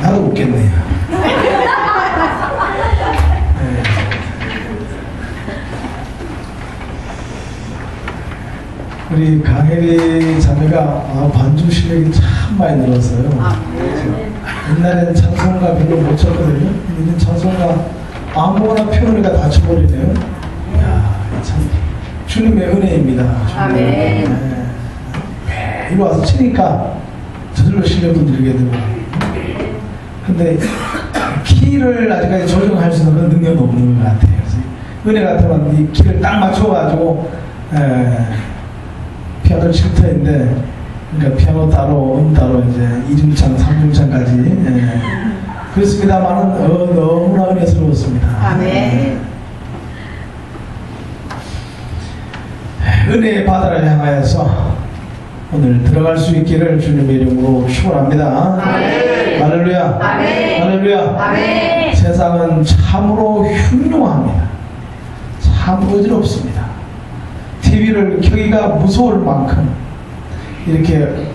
나도 웃겠네요. 네. 우리 강혜리 자매가 반주 실력이 참 많이 늘었어요. 옛날에는 찬송가 별로 못 쳤거든요. 이제는 찬송가 아무거나 표현을 다 쳐버리네요. 이야, 참 주님의 은혜입니다. 아멘. 네. 이리 와서 치니까 저절로 실력도 늘게 되고. 근데 키를 아직까지 조정할 수 있는 그런 능력은 없는 것 같아요. 그래서 은혜 같으면 이 키를 딱 맞춰가지고 피아노를 칠 터인데, 그러니까 피아노 따로, 따로 이제 2중창, 3중창까지. 그렇습니다만은 너무나 은혜스러웠습니다. 아멘. 은혜의 바다를 향하여서 오늘 들어갈 수 있기를 주님의 이름으로 축원합니다. 아멘. 할렐루야. 아멘. 할렐루야. 아멘. 세상은 참으로 흉흉합니다. 참 어지럽습니다. TV를 켜기가 무서울 만큼 이렇게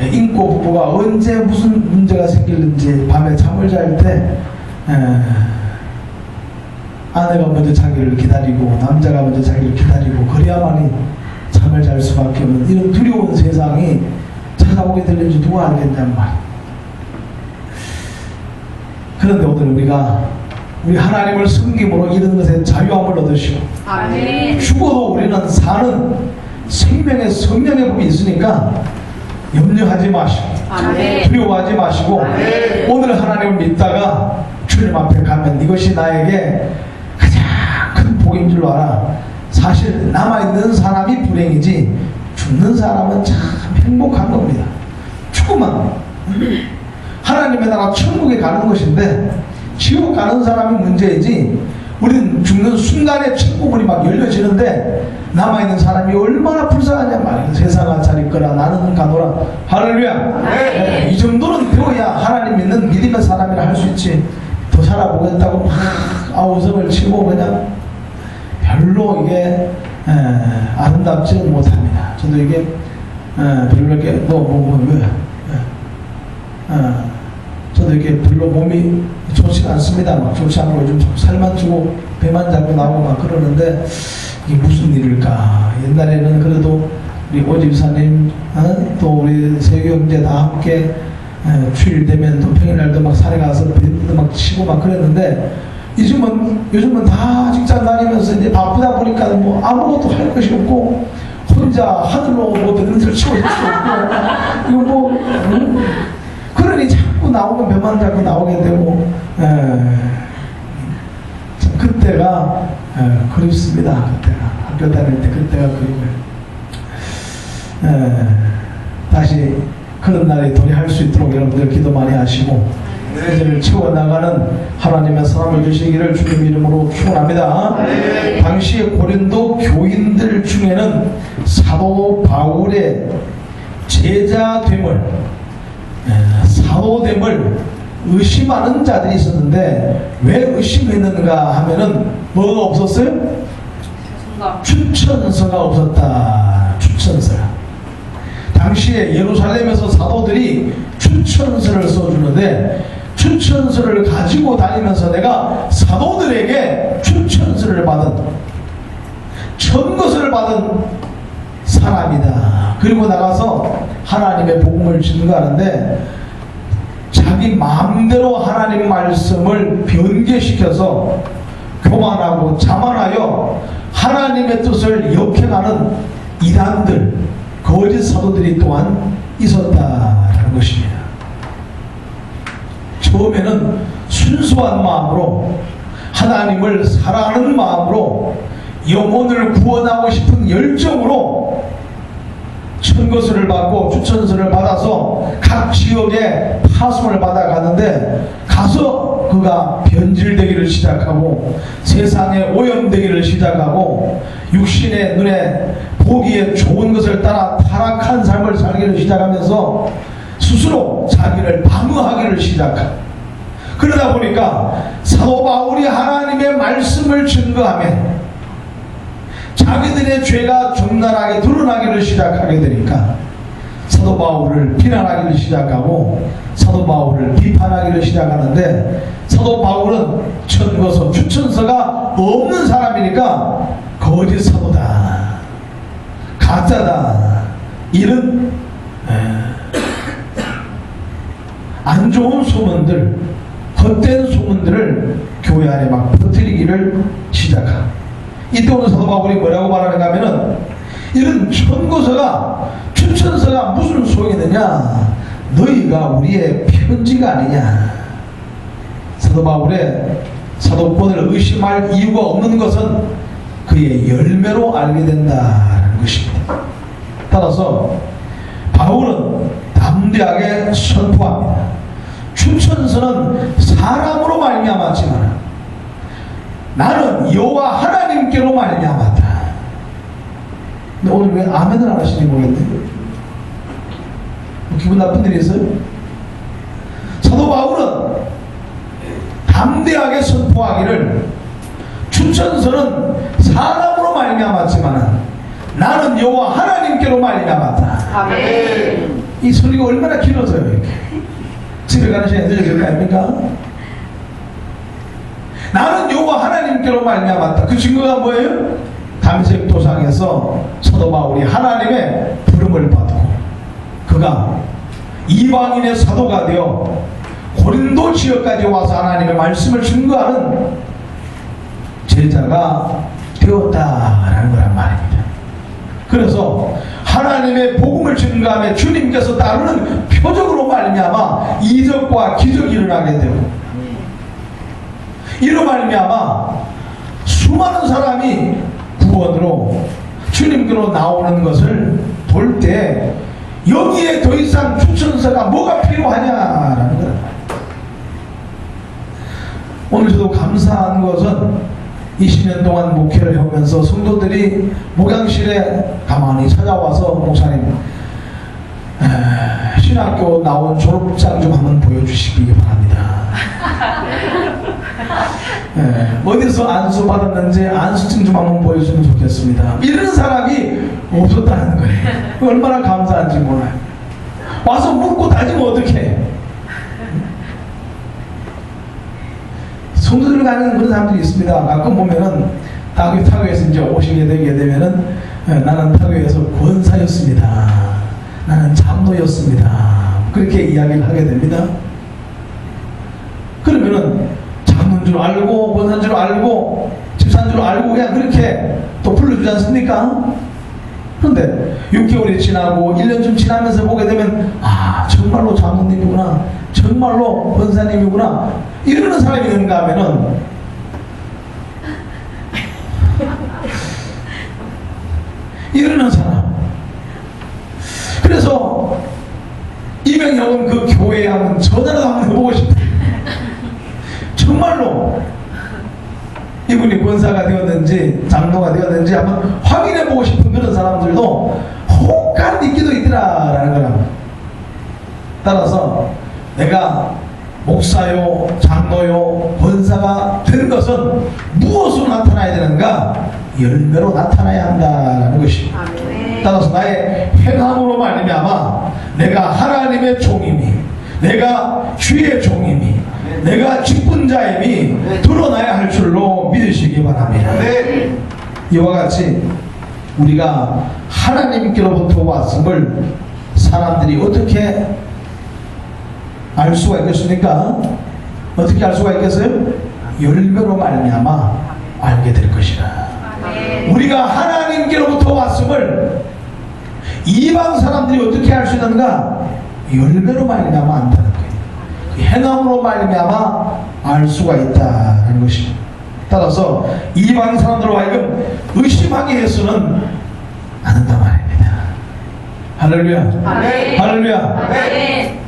인고 부부가 언제 무슨 문제가 생길는지 밤에 잠을 잘 때 아내가 먼저 자기를 기다리고 남자가 먼저 자기를 기다리고 그래야만이 잠을 잘 수밖에 없는 이런 두려운 세상이 찾아오게 될는지 누가 알겠냔 말이에요. 그런데 오늘 우리 하나님을 섬김으로 이런 것에 자유함을 얻으시고 아멘. 죽어도 우리는 사는 생명의 성령의 법이 있으니까 염려하지 마시고 아멘. 두려워하지 마시고 아멘. 오늘 하나님을 믿다가 주님 앞에 가면 이것이 나에게 가장 큰 복인 줄 알아. 사실 남아있는 사람이 불행이지 죽는 사람은 참 행복한 겁니다. 죽으면 하나님의 나라 천국에 가는 것인데 지옥 가는 사람이 문제이지 우리는 죽는 순간에 천국문이 막 열려지는데 남아있는 사람이 얼마나 불쌍하냐 말이야. 세상아 잘 있거라 나는 가노라. 할렐루야. 네. 이 정도는 배워야 하나님 믿는 믿음의 사람이라 할 수 있지. 더 살아보겠다고 막 아우성을 치고 그냥 별로 이게 아름답지는 못합니다. 저도 이게 별로 이렇게 저도 이렇게 별로 몸이 좋지가 않습니다. 막 좋지 않고 요즘 살만 찌고 배만 자꾸 나오고 막 그러는데 이게 무슨 일일까? 옛날에는 그래도 우리 오집사님 또 우리 세교형제 다 함께 주일 되면 또 평일날도 막 산에 가서 밴드도 막 치고 막 그랬는데 요즘은 다 직장 다니면서 이제 바쁘다 보니까 뭐 아무것도 할 것이 없고 혼자 하늘로 뭐 밴드를 치고 있을 수 없고 이거 뭐 그러니 자꾸 나오면 배만 자꾸 나오게 되고 참 그때가 그립습니다. 그때가 학교 다닐 때 그때가 그리워요. 다시 그런 날이 도래할 수 있도록 여러분들 기도 많이 하시고 이제를 채워나가는 하나님의 사람을 주시기를 주님 이름으로 축원합니다. 당시 고린도 교인들 중에는 사도 바울의 제자됨을 사도됨을 의심하는 자들이 있었는데 왜 의심했는가 하면은 뭐가 없었어요? 추천서가 없었다. 추천서가. 당시에 예루살렘에서 사도들이 추천서를 써주는데 추천서를 가지고 다니면서 내가 사도들에게 추천서를 받은 천거서를 받은 사람이다. 그리고 나가서 하나님의 복음을 증거하는데 자기 마음대로 하나님 말씀을 변개시켜서 교만하고 자만하여 하나님의 뜻을 역행하는 이단들, 거짓 사도들이 또한 있었다라는 것입니다. 처음에는 순수한 마음으로 하나님을 사랑하는 마음으로 영혼을 구원하고 싶은 열정으로 천거서를 받고 추천서를 받아서 각 지역에 파송을 받아가는데 가서 그가 변질되기를 시작하고 세상에 오염되기를 시작하고 육신의 눈에 보기에 좋은 것을 따라 타락한 삶을 살기를 시작하면서 스스로 자기를 방어하기를 시작합니다. 그러다 보니까 사도 바울이 하나님의 말씀을 증거하며 자기들의 죄가 적나라하게 드러나기를 시작하게 되니까 사도 바울을 비난하기를 시작하고 사도 바울을 비판하기를 시작하는데, 사도 바울은 천거서 추천서가 없는 사람이니까 거짓 사도다, 가짜다, 이런 안 좋은 소문들, 헛된 소문들을 교회 안에 막 퍼뜨리기를 시작합니다. 이때 오늘 사도 바울이 뭐라고 말하는가 하면은, 이런 천거서가, 추천서가 무슨 소용이 되냐, 너희가 우리의 편지가 아니냐. 사도 바울의 사도권을 의심할 이유가 없는 것은 그의 열매로 알게 된다는 것입니다. 따라서 바울은 담대하게 선포합니다. 추천서는 사람으로 말미암았지만 나는 여호와 하나님께로 말미암았다. 근데 오늘 왜 아멘을 안 하시는지 모르겠네. 기분 나쁜 일이 있어요? 사도 바울은 담대하게 선포하기를, 추천서는 사람으로 말미암았지만 나는 여호와 하나님께로 말미암았다. 아멘. 이 소리가 얼마나 길어져요. 이렇게 집에 가는 시간에 늦어질 거 아닙니까? 나는 여호와 하나님께로 말미암았다. 그 증거가 뭐예요? 담메색 도상에서 사도 바울이 하나님의 부름을 받고 그가 이방인의 사도가 되어 고린도 지역까지 와서 하나님의 말씀을 증거하는 제자가 되었다라는 거란 말입니다. 그래서 하나님의 복음을 증거하며 주님께서 따르는 표적으로 말미암아 이적과 기적이 일어나게 되고, 이로 말미암아 수많은 사람이 구원으로 주님께로 나오는 것을 볼 때 여기에 더 이상 추천서가 뭐가 필요하냐라는 거예요. 오늘 저도 감사한 것은 20년 동안 목회를 하면서 성도들이 목양실에 가만히 찾아와서, 목사님 신학교 나온 졸업장 좀 한번 보여주시기 바랍니다. 어디서 안수 받았는지 안수증 좀 한번 보여주면 좋겠습니다. 이런 사람이 없었다는 거예요. 얼마나 감사한지 몰라요. 와서 묻고 다니면 어떡해. 성도들 가는 그런 사람들이 있습니다. 가끔 보면은 타교에서 이제 오시게 되게 되면은 나는 타교에서 권사였습니다, 나는 장로였습니다, 그렇게 이야기를 하게 됩니다. 그러면은 장로인 줄 알고 권사인 줄 알고 집사인 줄 알고 그냥 그렇게 또 불러주지 않습니까? 그런데 6개월이 지나고 1년쯤 지나면서 보게 되면, 아 정말로 장로님이구나, 정말로 권사님이구나, 이러는 사람이 있는가 하면은 이러는 사람. 그래서 이병이 온 그 교회에 한번 전화를 한번 해보고 싶어요. 정말로 이분이 권사가 되었는지 장로가 되었는지 한번 확인해보고 싶은 그런 사람들도 혹간 있기도 있더라라는 거랍니다. 따라서 내가 목사요, 장로요, 권사가 된 것은 무엇으로 나타나야 되는가? 열매로 나타나야 한다는 것입니다. 따라서 나의 행함으로 말미암아 내가 하나님의 종임이, 내가 주의 종임이, 내가 직분자임이 드러나야 할 줄로 믿으시기 바랍니다. 이와 같이 우리가 하나님께로부터 왔음을 사람들이 어떻게 알 수가 있겠습니까? 어떻게 알 수가 있겠어요? 열매로 말미암아 알게 될 것이라. 우리가 하나님께로부터 왔음을 이방 사람들이 어떻게 알 수 있는가? 열매로 말미암아 안다는 거예요. 행함으로 말미암아 알 수가 있다는 것입니다. 따라서 이방 사람들로 하여금 의심하게 해서는 않는다 말입니다. 할렐루야. 아멘. 할렐루야. 아멘.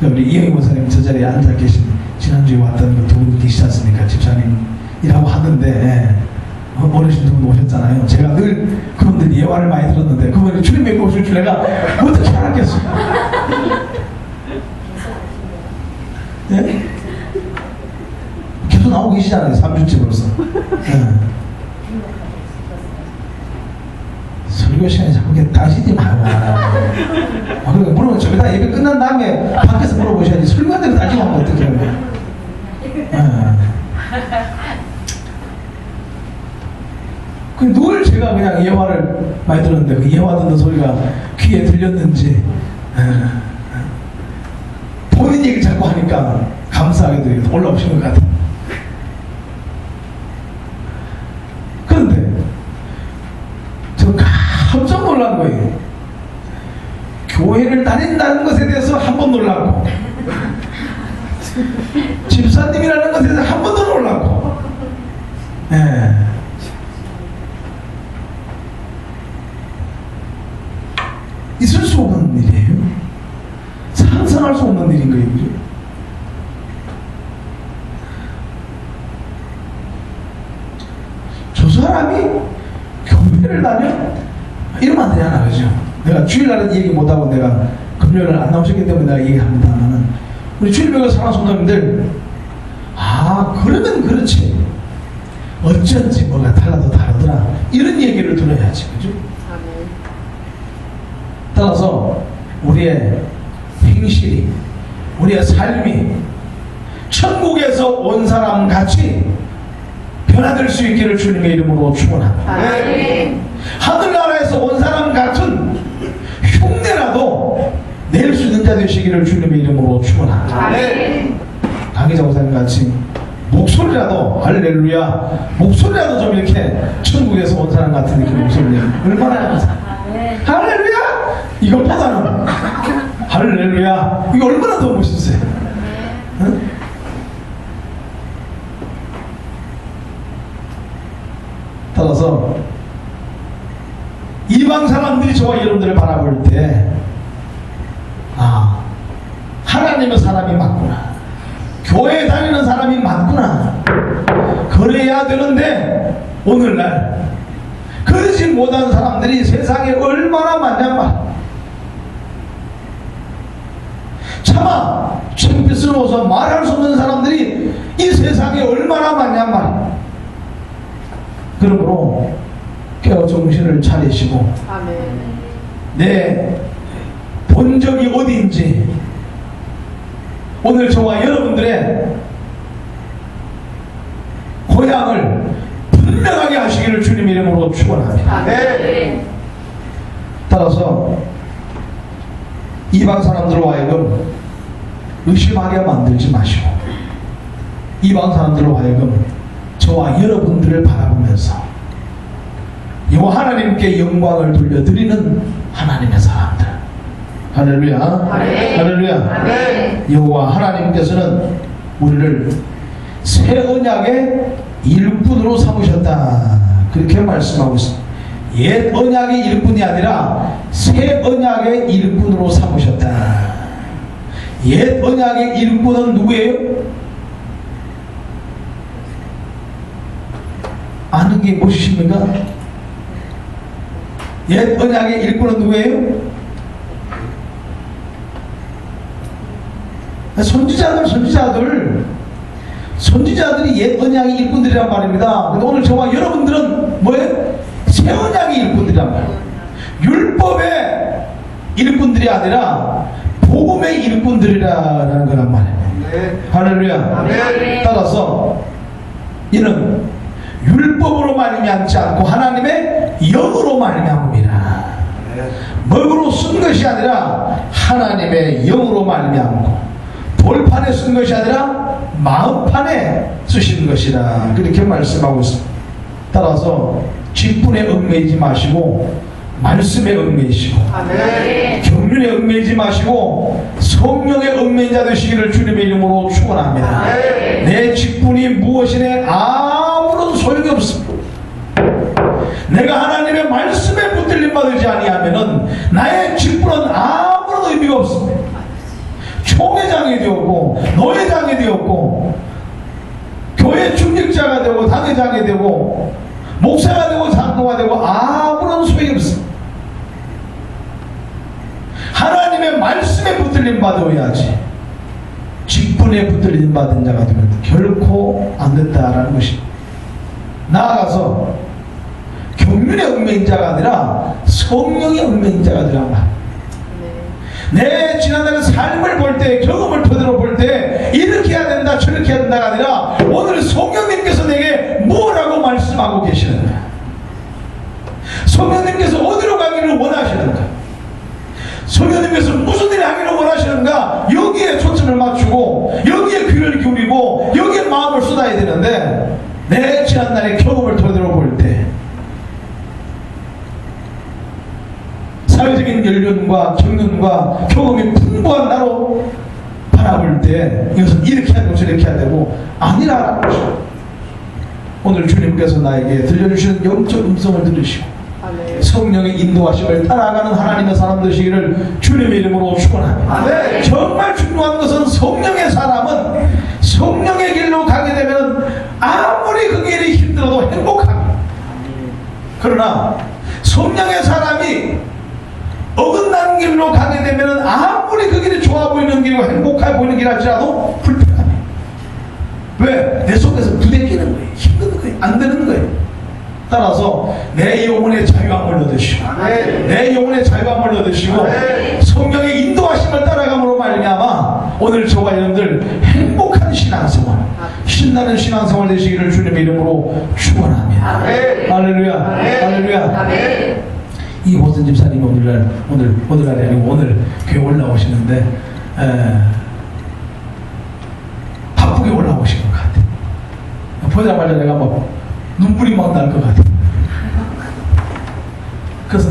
우리 이영희 목사님 저 자리에 앉아 계신, 지난주에 왔던 그 두 분 계시지 않습니까? 집사님이라고 하는데 어르신 두 분 오셨잖아요. 제가 늘 그분들 예화를 많이 들었는데 그분이 주님의 오실 줄 내가 어떻게 알았겠어요? 예? 계속 나오고 계시잖아요. 3주째 벌써. 예. 설교 시간에 자꾸 이렇게 따지지 말고 그러다 예배 끝난 다음에 밖에서 물어보셔야지. 설교한대로 따지고 하면 어떻게 하는 거야. 늘 제가 그냥 예화를 많이 들었는데 그 예화 듣는 소리가 귀에 들렸는지 본인 얘기 자꾸 하니까 감사하게도 올라오시는 것 같아요. 그런데 저 깜짝 놀란 거예요. 교회를 다닌다는 것에 대해서 한 번 놀랐고 집사님이라는 것에 대해서 한 번 더 놀랐고 있을 수 없는 일이에요. 상상할 수 없는 일인 거예요. 그죠? 저 사람이 교회를 다녀? 이러면 안 되잖아. 그죠? 내가 주일날은 얘기 못하고 내가 금요일날 안 나오셨기 때문에 내가 얘기합니다만은 우리 주일교회 사랑하는 성도님들 그러면 그렇지 어쩐지 뭐가 달라도 다르더라 이런 얘기를 들어야지. 그죠? 따라서 우리의 행실이 우리의 삶이 천국에서 온 사람 같이 변화될 수 있기를 주님의 이름으로 축원합니다. 하늘나라에서 온 사람 같은 흉내라도 낼 수 있는 자 되시기를 주님의 이름으로 축원합니다. 강기자 목사님 같이 목소리라도 할렐루야 목소리라도 좀 이렇게 천국에서 온 사람 같은 이렇게 목소리 얼마나 감사합니다. 할렐루야 이것보다는 할렐루야 이거 얼마나 더 멋있어요. 응? 따라서 이방 사람들이 저와 여러분들을 바라볼 때 하나님의 사람이 맞구나 교회에 다니는 사람이 맞구나 그래야 되는데 오늘날 그러지 못한 사람들이 세상에 얼마나 많냔 말. 차마 창피스러워서 말할 수 없는 사람들이 이 세상에 얼마나 많냔 말. 그러므로 깨어 정신을 차리시고 내 본적이 어디인지 오늘 저와 여러분들의 고향을 분명하게 하시기를 주님 이름으로 축원합니다. 따라서 이방 사람들로 하여금 의심하게 만들지 마시고 이방 사람들로 하여금 저와 여러분들을 바라보면서 여호와 하나님께 영광을 돌려드리는 하나님의 사람들. 할렐루야. 할렐루야. 여호와 하나님께서는 우리를 새 언약의 일꾼으로 삼으셨다 그렇게 말씀하고 있습니다. 옛 언약의 일꾼이 아니라 새 언약의 일꾼으로 삼으셨다. 옛 언약의 일꾼은 누구예요? 아는 게 무엇이십니까? 옛 언약의 일꾼은 누구예요? 선지자들이 옛 언약의 일꾼들이란 말입니다. 근데 오늘 저와 여러분들은 뭐예요? 새 언약의 일꾼들이란 말이에요. 율법의 일꾼들이 아니라 복음의 일꾼들이라는 거란 말이에요. 할렐루야. 따라서 이는 율법으로 말미암지 않고 하나님의 영으로 말미암음이라. 먹으로 쓴 것이 아니라 하나님의 영으로 말미암고 돌판에 쓴 것이 아니라 마음판에 쓰신 것이라 그렇게 말씀하고 있습니다. 따라서 직분에 얽매이지 마시고 말씀에 얽매이시고 경륜에 얽매이지 마시고 성령에 얽매인 자 되시기를 주님의 이름으로 축원합니다. 내 직분이 무엇이네 아무런 소용이 없습니다. 내가 하나님의 말씀에 붙들림 받지 아니하면은 나의 직분은 아무런 의미가 없습니다. 총회장이 되었고 노회장이 되었고 교회 중직자가 되고 당회장이 되고 목사가 되고 장로가 되고 아무런 소용이 없습니다. 하나님의 말씀에 붙들림 받아야지 직분에 붙들림 받은 자가 되면 결코 안 된다라는 것입니다. 나아가서 경륜의 얽매인 자가 아니라 성령의 얽매인 자가 되란 말. 내 지난날의 삶을 볼 때, 경험을 토대로 볼 때 이렇게 해야 된다 저렇게 해야 된다가 아니라 오늘 성령님께서 내게 뭐라고 말씀하고 계시는가, 성령님께서 어디로 가기를 원하시는가, 성령님께서 무슨 일을 하기를 원하시는가, 여기에 초점을 맞추고 여기에 귀를 기울이고 여기에 마음을 쏟아야 되는데, 내 지난날의 경험을 토대로 볼 때 사회적인 연륜과 경륜과 경험이 풍부한 나로 바라볼 때 이것은 이렇게 해야 되고 저렇게 해야 되고 아니라는 것이죠. 오늘 주님께서 나에게 들려주시는 영적 음성을 들으시고 성령의 인도하심을 따라가는 하나님의 사람 되시기를 주님의 이름으로 축원합니다. 정말 중요한 것은 성령의 사람은 성령의 길로 가게 되면 아무리 그 길이 힘들어도 행복합니다. 그러나 성령의 사람이 어긋난 길로 가게 되면 아무리 그 길이 좋아 보이는 길이고 행복해 보이는 길 할지라도 불편합니다. 왜? 내 속에서 부대끼는 거예요. 힘든 거예요. 안 되는 거예요. 따라서 내 영혼의 자유함을 얻으시고 내 영혼의 자유함을 얻으시고 성령의 인도하심을 따라감으로 말미암아 오늘 저와 여러분들 행복한 신앙생활, 신나는 신앙생활 되시기를 주님의 이름으로 축원합니다. 할렐루야, 할렐루야. 이호선 집사님이 오늘날이 아니고 오늘 교회 올라오시는데 바쁘게 올라오신 것 같아. 보자마자 내가 막 눈물이 막 날 것 같아. 그래서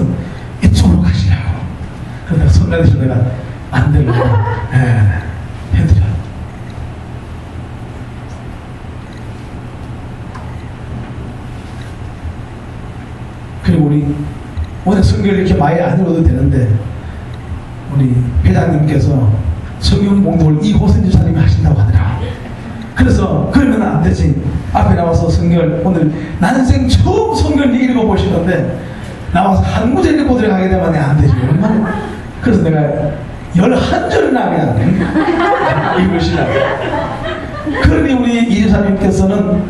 이쪽으로 가시라고. 그래서 내가 손내대서 내가 안 되려고 해드려. 그리고 우리 오늘 성경을 이렇게 많이 안 읽어도 되는데 우리 회장님께서 성경 봉독을 이호선 집사님이 하신다고 하더라고요. 그래서 그러면 안 되지. 앞에 나와서 성경을 오늘 난생 처음 성경을 읽어보시는데 나와서 한 구절 읽고 들어가게 되면 안 되지. 얼마나. 그래서 내가 11절이나 그냥 읽으시라고. 그러니 우리 이 집사님께서는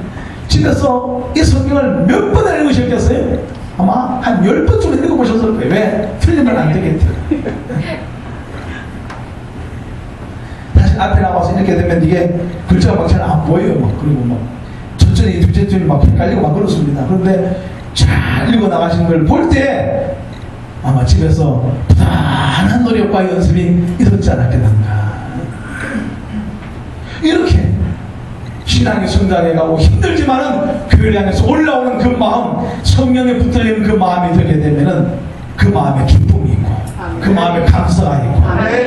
집에서 이 성경을 몇 번을 읽으셨겠어요? 아마 한 10번쯤 읽어보셨을 거예요. 왜? 틀리면 안 되겠대. 다시 앞에 나와서 이렇게 되면 이게 글자가 막 잘 안 보여요. 막 그리고 막 천천히 둘째 줄이 막 헷갈리고 막 그렇습니다. 그런데 잘 읽어 나가시는 걸 볼 때 아마 집에서 부단한 노력과 연습이 있었지 않았겠는가. 이렇게 신앙이 성장해가고 힘들지만은 교회를 향해서 올라오는 그 마음, 성령에 붙들리는 그 마음이 되게 되면은 그 마음에 기쁨이 있고 그 마음에 감사가 있고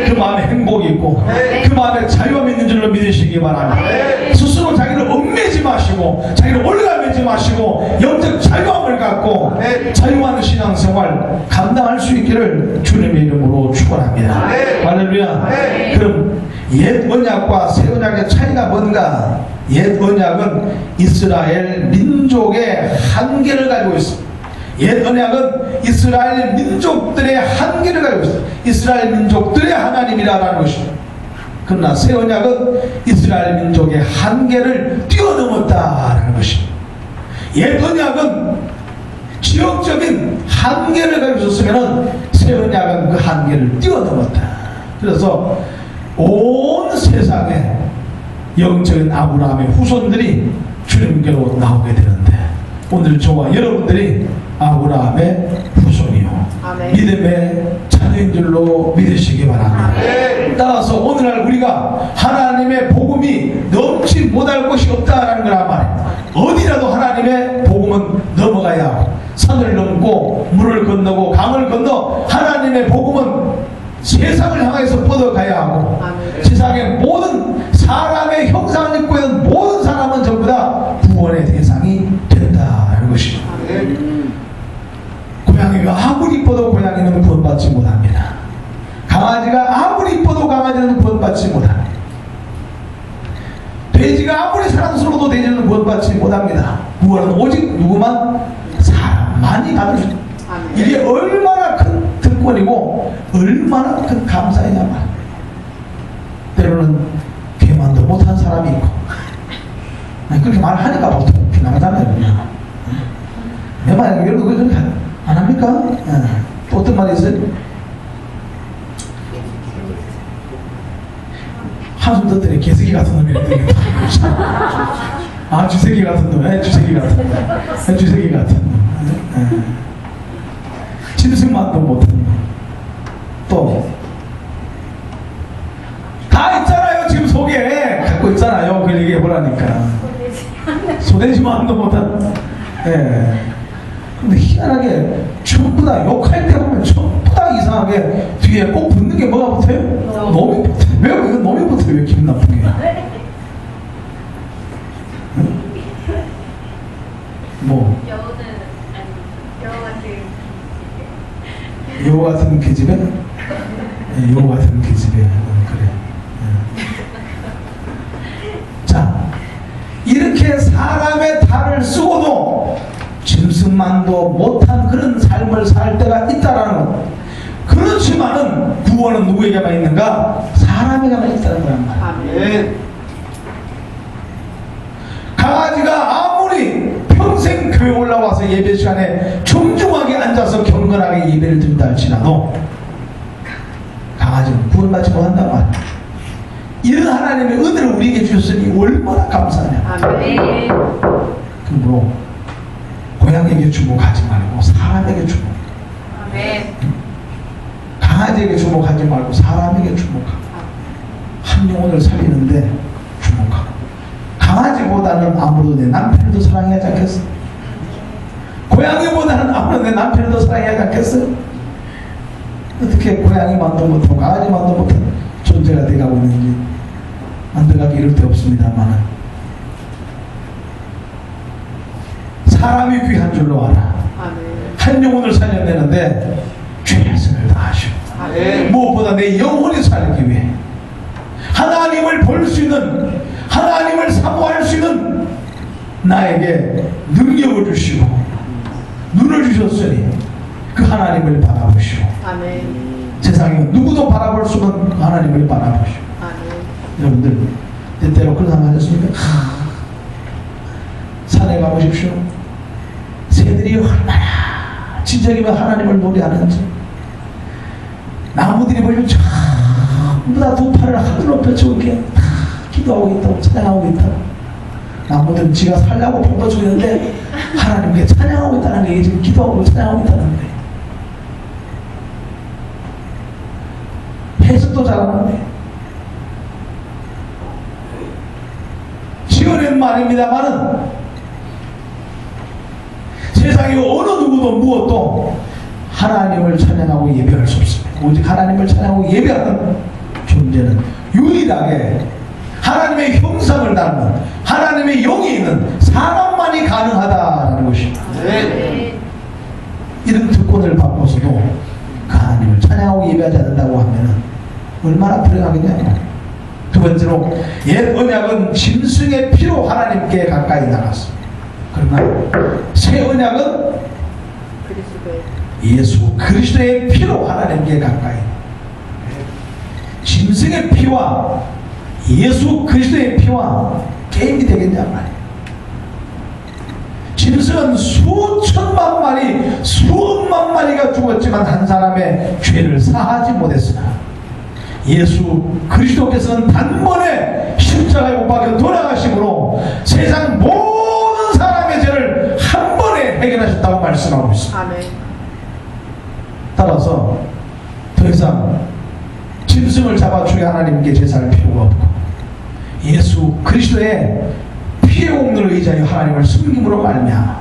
그 마음에 행복이 있고 그 마음에 자유함이 있는 줄로 믿으시기 바랍니다. 스스로 자기를 얽매지 마시고 자기를 올라매지 마시고 영적 자유함을 갖고 자유한 신앙생활 감당할 수 있기를 주님의 이름으로 축원합니다. 할렐루야. 그럼 옛 언약과 새 언약의 차이가 뭔가? 옛 언약은 이스라엘 민족의 한계를 가지고 있습니다. 옛 언약은 이스라엘 민족들의 한계를 가지고 있습니다. 이스라엘 민족들의 하나님이라는 것입니다. 그러나 새 언약은 이스라엘 민족의 한계를 뛰어넘었다라는 것입니다. 옛 언약은 지역적인 한계를 가지고 있었으면 새 언약은 그 한계를 뛰어넘었다. 그래서 온 세상에 영적인 아브라함의 후손들이 주님께로 나오게 되는데 오늘 저와 여러분들이 아브라함의 후손이요 믿음의 자녀인 줄로 믿으시기 바랍니다. 따라서 오늘날 우리가 하나님의 복음이 넘지 못할 것이 없다라는 거란 말이에요. 어디라도 하나님의 복음은 넘어가야 하고 산을 넘고 물을 건너고 강을 건너 하나님의 복음은 세상을 향해서 뻗어가야 하고 세상의 모든 사람의 형상을 입고 있는 모든 사람은 전부 다 구원의 대상이 된다는 것이죠. 고양이가 아무리 이뻐도 고양이는 구원받지 못합니다. 강아지가 아무리 이뻐도 강아지는 구원받지 못합니다. 돼지가 아무리 사랑스러워도 돼지는 구원받지 못합니다. 구원은 오직 누구만? 사람만이 받을 수 있습니다. 이게 얼마나 큰 특권이고 얼마나 큰 감사이냐 말. 때로는 교만도 못한 사람이 있고 그렇게 말하니까 보통 비난하잖아요. 내 말에 여러분 그렇게 안 합니까? 또 어떤 말이 있어요? 한숨 떴더니 개새끼 같은 놈이래. 아, 쥐새끼 같은 놈. 쥐새끼 같은 놈. 쥐새끼 같은 놈. 짐승만도 못한 놈. 또 다 있잖아요. 지금 속에 갖고 있잖아요. 그걸 얘기해 보라니까. 소대지만도 못한. 예. 근데 희한하게 전부 다 욕할 때 보면 전부 다 이상하게 뒤에 꼭 붙는 게 뭐가 붙어요? 놈이 붙어요. 왜 이건 놈이 붙어요? 왜 기분 나쁘게? 응? 뭐? 여우는 아니 여우 같은 여우 같은 계집애? 네, 여우 같은 계집애. 그래. 자, 이렇게 사람의 탈을 쓰고도 짐승만도 못한 그런 삶을 살 때가 있다라는 것. 그렇지만은 구원은 누구에게만 있는가? 사람에게만 있다는 거란 말이야. 아멘. 강아지가 아무리 평생 교회 올라와서 예배 시간에 정중하게 앉아서 경건하게 예배를 드린다 할지라도 강아지는 구원받지 못한단 말이야. 이런 하나님의 은혜를 우리에게 주셨으니 얼마나 감사하냐. 아멘. 그러므로 고양이에게 주목하지 말고 사람에게 주목. 아멘. 강아지에게 주목하지 말고 사람에게 주목하고 한 영혼을 살리는데 주목하고. 강아지보다는 아무래도 내 남편을 더 사랑해야지 않겠어? 고양이보다는 아무래도 내 남편을 더 사랑해야지 않겠어? 어떻게 고양이만도 못하고 강아지만도 못한 존재가 돼가고 있는지 만들어가기 이럴 데 없습니다만 사람이 귀한 줄로 알아. 아멘. 한 영혼을 살려내는데 최선을 다하시오. 아멘. 무엇보다 내 영혼이 살기 위해 하나님을 볼 수 있는, 하나님을 사모할 수 있는 나에게 능력을 주시고 눈을 주셨으니 그 하나님을 바라보시오. 아멘. 세상에 누구도 바라볼 수 없는 그 하나님을 바라보시오. 아멘. 여러분들 때때로 그런 상황 하셨습니까? 산에 가보십시오. 새들이 얼마나 진정이면 하나님을 노래하는지. 나무들이 보시면 전부 다 두 팔을 하늘로 펼치고 이렇게 기도하고 있다고 찬양하고 있다고. 나무들은 지가 살려고 뻗어주고 있는데 하나님께 찬양하고 있다는 게 지금 기도하고 찬양하고 있다는 거예요. 해석도 잘하는데 지어낸 말입니다만은 세상에 어느 누구도 무엇도 하나님을 찬양하고 예배할 수 없습니다. 오직 하나님을 찬양하고 예배하는 존재는 유일하게 하나님의 형상을 닮은 하나님의 영이 있는 사람만이 가능하다는 것입니다. 네. 이런 특권을 받고서도 그 하나님을 찬양하고 예배하지 않는다고 하면 얼마나 불행하겠냐고. 두 번째로 옛 언약은 짐승의 피로 하나님께 가까이 나갔어. 그러나 새 언약은 그리스도의 예수 그리스도의 피로 하나님께 가까이. 짐승의 피와 예수 그리스도의 피와 게임이 되겠냐 말이에요. 짐승은 수천만 마리 수억만 마리가 죽었지만 한 사람의 죄를 사하지 못했으나 예수 그리스도께서는 단번에 십자가에 못 박혀 돌아가심으로 세상 모든 사람의 죄를 한 번에 해결하셨다고 말씀하고 있습니다. 아멘. 따라서 더 이상 짐승을 잡아 죽여 하나님께 제사할 필요가 없고 예수 그리스도의 피의 공로를 의지하여 하나님을 숨김으로 말미암아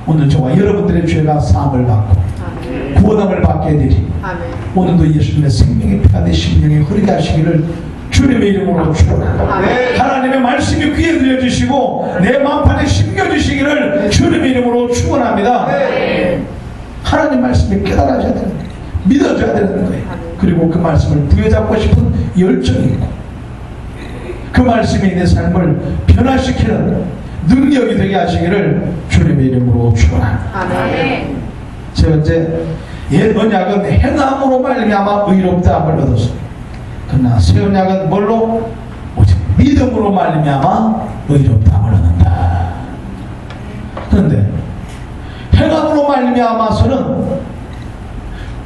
오늘 저와 여러분들의 죄가 사함을 받고 아멘. 구원함을 받게 되리. 아멘. 오늘도 예수님의 생명의 피가 내 심령에 흐르게 하시기를 주님의 이름으로 축원합니다. 아멘. 하나님의 말씀이 귀에 들려주시고 내 마음판에 심겨주시기를 주님의 이름으로 축원합니다. 아멘. 하나님 말씀에 깨달아져야 되는 거예요. 믿어줘야 되는 거예요. 아멘. 그리고 그 말씀을 부여잡고 싶은 열정이 있고 그 말씀이 내 삶을 변화시키는 능력이 되게 하시기를 주님의 이름으로 축원합니다. 아멘. 세 번째, 옛 언약은 행함으로 말미암아 의롭다함을 얻었습니다. 그러나 새 언약은 뭘로? 오직 믿음으로 말미암아 의롭다함을 얻는다. 그런데 행함으로 말미암아서는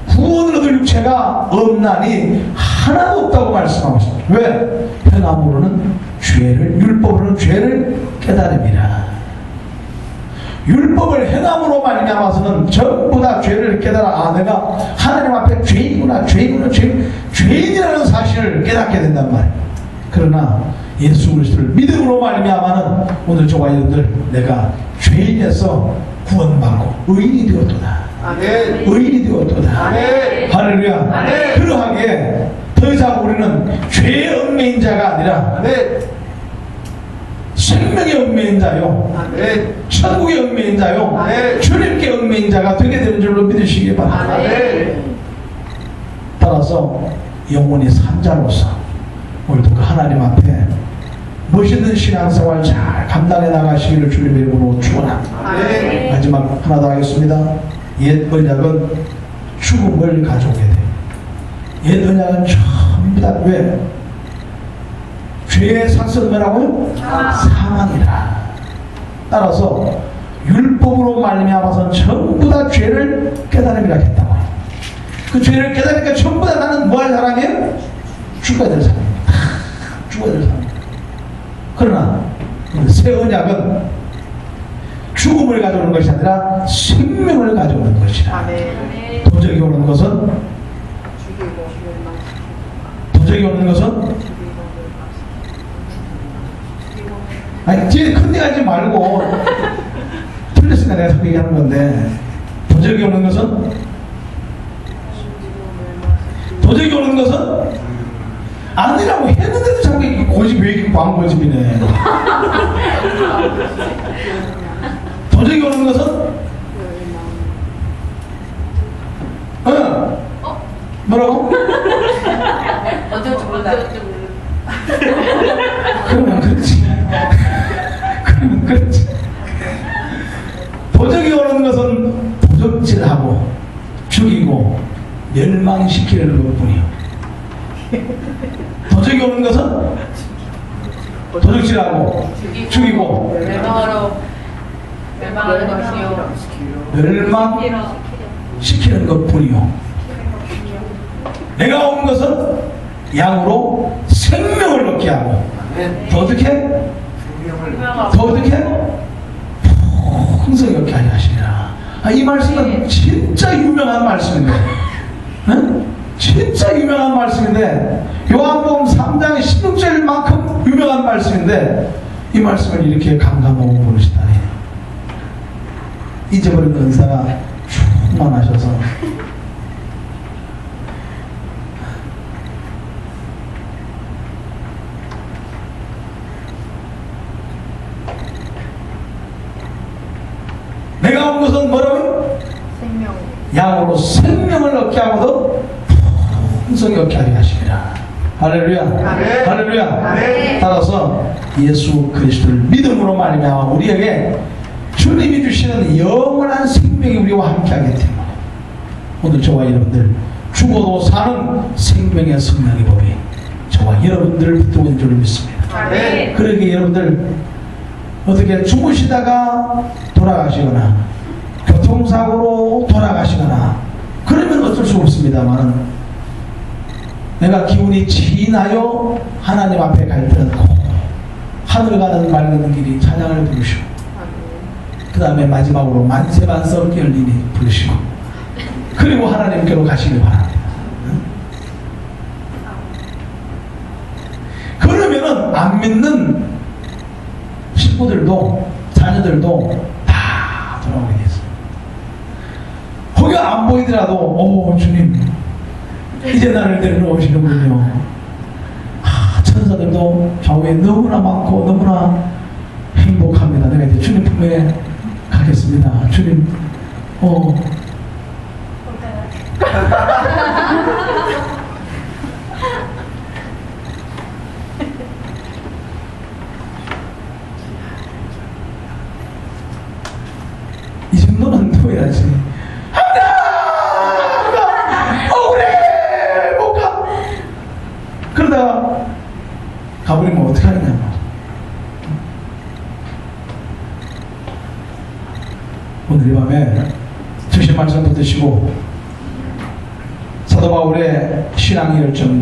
구원을 얻을 육체가 없나니 하나도 없다고 말씀합니다. 말씀하고 있습니다. 왜? 행함으로는 죄를, 율법으로는 죄를 깨달음이라. 율법을 행함으로 말미암아서는 전부 다 죄를 깨달아, 아, 내가 하나님 앞에 죄인이구나, 죄인이라는 사실을 깨닫게 된단 말이에요. 그러나 예수 그리스도를 믿음으로 말미암아는 오늘 저와 여러분들, 내가 죄인에서 구원받고 의인이 되었도다. 아멘. 의인이 되었도다. 아멘. 할렐루야. 아멘. 그러하기에 더 이상 우리는 죄의 얽매인 자가 아니라 아멘. 생명의 얽매인 자요, 아멘. 천국의 얽매인 자요, 아멘. 주님께 얽매인 자가 되게 되는 줄로 믿으시기 바랍니다. 아멘. 따라서 영원히 산 자로서 오늘도 그 하나님 앞에 멋있는 신앙생활 잘 감당해 나가시기를 주님의 이름으로 축원합니다. 아멘. 마지막 하나 더 하겠습니다. 옛 언약은 죽음을 가져오게 돼요. 옛 언약은 전부 다 왜? 죄의 상승은 뭐라고요? 사망이라. 따라서 율법으로 말미암아서 전부 다 죄를 깨달음이라 했다고. 그 죄를 깨달으니까 전부 다 나는 뭐 할 사람이에요? 죽어야 될 사람입니다. 죽어야 될 사람. 그러나 새 언약은 죽음을 가져오는 것이 아니라 생명을 가져오는 것이라. 아멘. 도적이 오는 것은 죽이고 멸망시키고 도적이 오는 것은 죽이고 아니 뒤에 컨닝하지 말고 틀렸으니까 내가 자꾸 얘기하는 건데, 도적이 오는 것은 도적이 오는 것은 아니라고 했는데도 자꾸 이렇게 고집, 왜 이렇게 광고집이네. 도적이 오는 것은 뭐라고? 언제부터 몰라. 그러면 그렇지. 그러면 그렇지. 도적이 오는 것은 도적질하고 죽이고 멸망시키는 것뿐이요. 도적이 오는 것은 도적질하고 죽이고 멸망하러 멸망하러 멸망시키는 것뿐이요. 내가 온 것은 양으로 생명을 얻게 하고 더 어떻게? 더 어떻게? 풍성히 얻게 하려 하시리라. 이 말씀은 진짜 유명한 말씀인데, 응? 진짜 유명한 말씀인데, 요한복음 3장 16절만큼 유명한 말씀인데, 이 말씀을 이렇게 감감하고 부르시다니. 잊어버린 은사가 충만하셔서 내가 온 것은 뭐라고요? 생명. 양으로 생명을 얻게 하고도 풍성히 얻게 하려 하시리라. 할렐루야. 아멘. 할렐루야. 아멘. 따라서 예수 그리스도를 믿음으로 말미암아 우리에게 주님이 주시는 영원한 생명이 우리와 함께하기 때문에 오늘 저와 여러분들 죽어도 사는 생명의 성령의 법이 저와 여러분들을 붙들고 있는 줄 믿습니다. 아멘. 그러기에 여러분들 어떻게 주무시다가 돌아가시거나 교통사고로 돌아가시거나 그러면 어쩔 수 없습니다만, 내가 기운이 진하여 하나님 앞에 갈 때는 하늘 가는 맑은 길이 찬양을 부르시고, 그 다음에 마지막으로 만세만석 열리니 부르시고, 그리고 하나님께로 가시길 바랍니다. 그러면은 안 믿는 식구들도 자녀들도 다 돌아오게 됐어요. 거기가 안 보이더라도 오 주님 이제 나를 데리러 오시는군요. 천사들도 좌우에 너무나 많고 너무나 행복합니다. 내가 이제 주님 품에 가겠습니다. 주님 이 정도는 넣어야지. 억울해! 못 가! 그러다가 가버리면 어떡하느냐고. 오늘 이 밤에 주신 말씀 붙드시고 사도 바울의 신앙의 열정